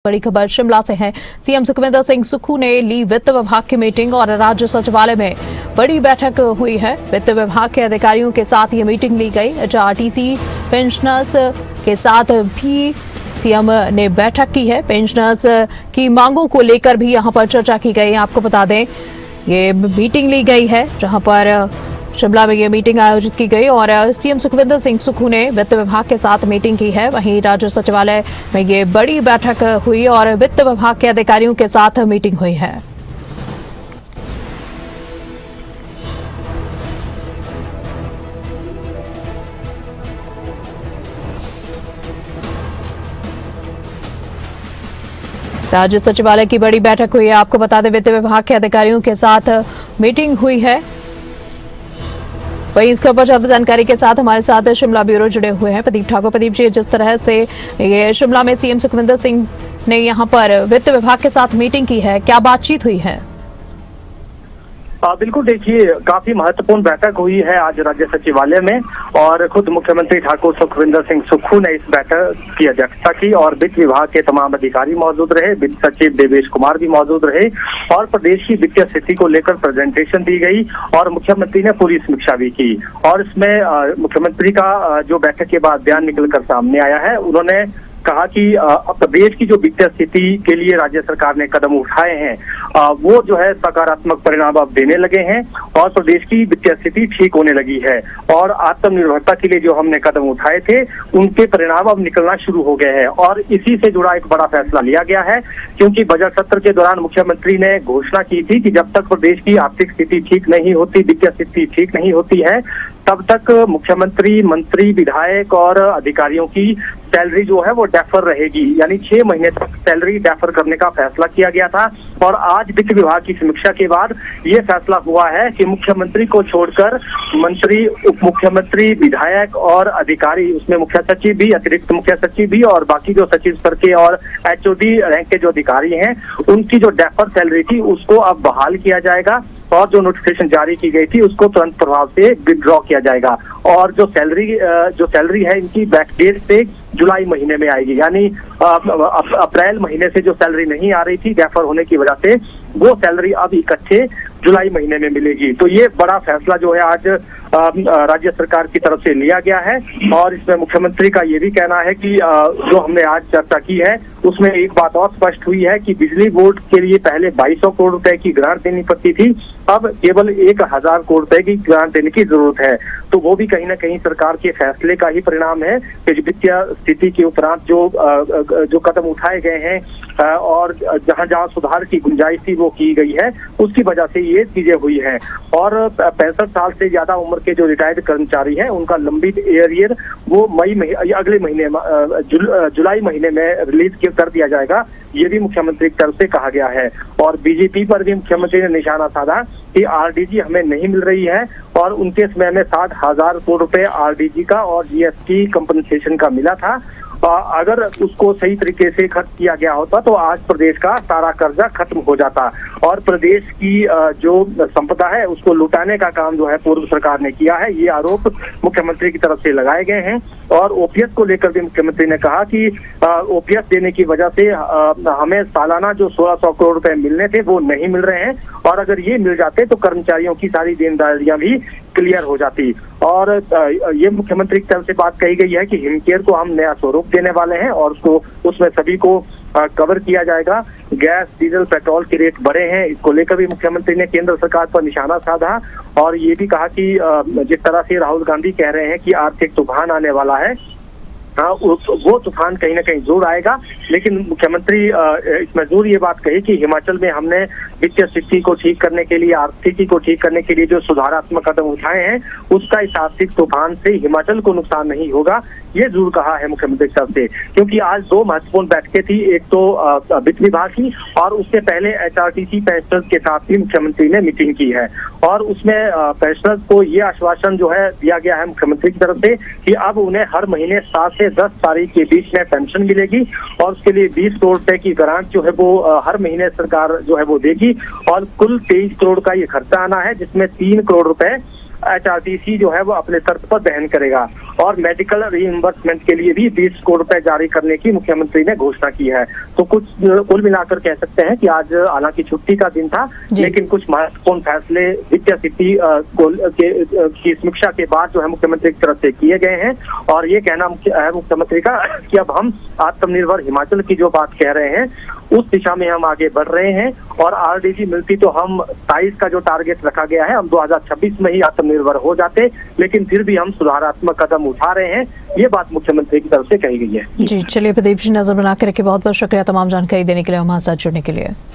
बड़ी खबर शिमला से है। सीएम सुखविंदर सिंह सुक्खू ने ली वित्त विभाग की मीटिंग और राज्य सचिवालय में बड़ी बैठक हुई है। वित्त विभाग के अधिकारियों के साथ ये मीटिंग ली गई। एचआरटीसी पेंशनर्स के साथ भी सीएम ने बैठक की है। पेंशनर्स की मांगों को लेकर भी यहां पर चर्चा की गई। आपको बता दें ये मीटिंग ली गई है जहां पर शिमला में ये मीटिंग आयोजित की गई और सीएम सुखविंदर सिंह सुक्खू ने वित्त विभाग के साथ मीटिंग की है। वहीं राज्य सचिवालय में ये बड़ी बैठक हुई और वित्त विभाग के अधिकारियों के साथ मीटिंग हुई है। राज्य सचिवालय की बड़ी बैठक हुई है। आपको बता दें वित्त विभाग के अधिकारियों के साथ मीटिंग हुई है। वहीं इस खबर पर ज्यादा जानकारी के साथ हमारे साथ शिमला ब्यूरो जुड़े हुए हैं प्रदीप ठाकुर। प्रदीप जी, जिस तरह से ये शिमला में सीएम सुखविंदर सिंह ने यहां पर वित्त विभाग के साथ मीटिंग की है, क्या बातचीत हुई है? बिल्कुल, देखिए काफी महत्वपूर्ण बैठक हुई है आज राज्य सचिवालय में और खुद मुख्यमंत्री ठाकुर सुखविंदर सिंह सुक्खू ने इस बैठक की अध्यक्षता की और वित्त विभाग के तमाम अधिकारी मौजूद रहे। वित्त सचिव देवेश कुमार भी मौजूद रहे और प्रदेश की वित्तीय स्थिति को लेकर प्रेजेंटेशन दी गई और मुख्यमंत्री ने पूरी समीक्षा भी की। और इसमें मुख्यमंत्री का जो बैठक के बाद बयान निकलकर सामने आया है, उन्होंने कहा कि प्रदेश की जो वित्तीय स्थिति के लिए राज्य सरकार ने कदम उठाए हैं वो जो है सकारात्मक परिणाम अब देने लगे हैं और प्रदेश की वित्तीय स्थिति ठीक होने लगी है और आत्मनिर्भरता के लिए जो हमने कदम उठाए थे उनके परिणाम अब निकलना शुरू हो गए हैं। और इसी से जुड़ा एक बड़ा फैसला लिया गया है क्योंकि बजट सत्र के दौरान मुख्यमंत्री ने घोषणा की थी कि जब तक प्रदेश की आर्थिक स्थिति ठीक नहीं होती, वित्तीय स्थिति ठीक नहीं होती है, तब तक मुख्यमंत्री, मंत्री, विधायक और अधिकारियों की सैलरी जो है वो डेफर रहेगी, यानी 6 महीने तक सैलरी डेफर करने का फैसला किया गया था। और आज वित्त विभाग की समीक्षा के बाद ये फैसला हुआ है कि मुख्यमंत्री को छोड़कर मंत्री, उप मुख्यमंत्री, विधायक और अधिकारी, उसमें मुख्य सचिव भी, अतिरिक्त मुख्य सचिव भी और बाकी जो सचिव स्तर के और एचओडी रैंक के जो अधिकारी हैं उनकी जो डेफर सैलरी थी उसको अब बहाल किया जाएगा और जो नोटिफिकेशन जारी की गई थी उसको तुरंत प्रभाव से विथड्रॉ किया जाएगा। और जो सैलरी है इनकी बैकडेट से जुलाई महीने में आएगी, यानी अप्रैल महीने से जो सैलरी नहीं आ रही थी डेफर होने की वजह से, वो सैलरी अब इकट्ठे जुलाई महीने में मिलेगी। तो ये बड़ा फैसला जो है आज राज्य सरकार की तरफ से लिया गया है और इसमें मुख्यमंत्री का ये भी कहना है कि जो हमने आज चर्चा की है उसमें एक बात और स्पष्ट हुई है कि बिजली बोर्ड के लिए पहले 2200 करोड़ रुपए की ग्रांट देनी पड़ती थी, अब केवल 1000 करोड़ रुपए की ग्रांट देने की जरूरत है। तो वो भी कहीं ना कहीं सरकार के फैसले का ही परिणाम है कि वित्तीय स्थिति के उपरांत जो कदम उठाए गए हैं और जहां जहां सुधार की गुंजाइश थी वो की गई है, उसकी वजह से ये चीजें हुई हैं। और 65 साल से ज्यादा उम्र के जो रिटायर्ड कर्मचारी हैं उनका लंबित एरियर वो अगले महीने जुलाई महीने में रिलीज कर दिया जाएगा, ये भी मुख्यमंत्री की तरफ से कहा गया है। और बीजेपी पर भी मुख्यमंत्री ने निशाना साधा कि आरडीजी हमें नहीं मिल रही है और उनके समय में 60,000 करोड़ रुपए आरडीजी का और जीएसटी कंपनसेशन का मिला था। अगर उसको सही तरीके से खर्च किया गया होता तो आज प्रदेश का सारा कर्जा खत्म हो जाता और प्रदेश की जो संपदा है उसको लुटाने का काम जो है पूर्व सरकार ने किया है, ये आरोप मुख्यमंत्री की तरफ से लगाए गए हैं। और ओपीएस को लेकर भी मुख्यमंत्री ने कहा कि ओपीएस देने की वजह से हमें सालाना जो 1600 करोड़ रुपए मिलने थे वो नहीं मिल रहे हैं और अगर ये मिल जाते तो कर्मचारियों की सारी देनदारियां भी क्लियर हो जाती। और ये मुख्यमंत्री की तरफ से बात कही गई है कि हिमकेयर को हम नया स्वरूप देने वाले हैं और उसमें सभी को कवर किया जाएगा। गैस, डीजल, पेट्रोल के रेट बढ़े हैं, इसको लेकर भी मुख्यमंत्री ने केंद्र सरकार पर निशाना साधा और ये भी कहा कि जिस तरह से राहुल गांधी कह रहे हैं कि आर्थिक तूफान आने वाला है, हाँ वो तूफान कहीं ना कहीं जरूर आएगा। लेकिन मुख्यमंत्री इसमें जरूर ये बात कही कि हिमाचल में हमने वित्तीय स्थिति को ठीक करने के लिए, आर्थिकी को ठीक करने के लिए जो सुधारात्मक कदम उठाए हैं उसका इस आर्थिक तूफान से हिमाचल को नुकसान नहीं होगा, ये जरूर कहा है मुख्यमंत्री साहब से। क्योंकि आज 2 महत्वपूर्ण बैठकें थी, एक तो वित्त विभाग की और उससे पहले एचआरटीसी पेंशनर्स के साथ भी मुख्यमंत्री ने मीटिंग की है और उसमें पेंशनर्स को ये आश्वासन जो है दिया गया है मुख्यमंत्री की तरफ से कि अब उन्हें हर महीने 7 से 10 तारीख के बीच में पेंशन मिलेगी और उसके लिए 20 करोड़ रुपए की ग्रांट जो है वो हर महीने सरकार जो है वो देगी और कुल 23 करोड़ का ये खर्चा आना है, जिसमें 3 करोड़ रुपए एचआरटीसी जो है वो अपने तर्ज पर वहन करेगा। और मेडिकल रीइंबर्समेंट के लिए भी 20 करोड़ रुपए जारी करने की मुख्यमंत्री ने घोषणा की है। तो कुछ कुल मिलाकर कह सकते हैं कि आज हालांकि छुट्टी का दिन था, लेकिन कुछ महत्वपूर्ण फैसले वित्तीय स्थिति की समीक्षा के बाद जो है मुख्यमंत्री की तरफ से किए गए हैं। और ये कहना है मुख्यमंत्री का कि अब हम आत्मनिर्भर हिमाचल की जो बात कह रहे हैं उस दिशा में हम आगे बढ़ रहे हैं। और आरडीजी मिलती तो हम 27 का जो टारगेट रखा गया है हम 2026 में ही आत्मनिर्भर हो जाते, लेकिन फिर भी हम सुधारात्मक कदम उठा रहे हैं। ये बात मुख्यमंत्री की तरफ से कही गई है। जी चलिए प्रदीप जी, नजर बना के रखे। बहुत बहुत शुक्रिया तमाम जानकारी देने के लिए, हमारे साथ जुड़ने के लिए।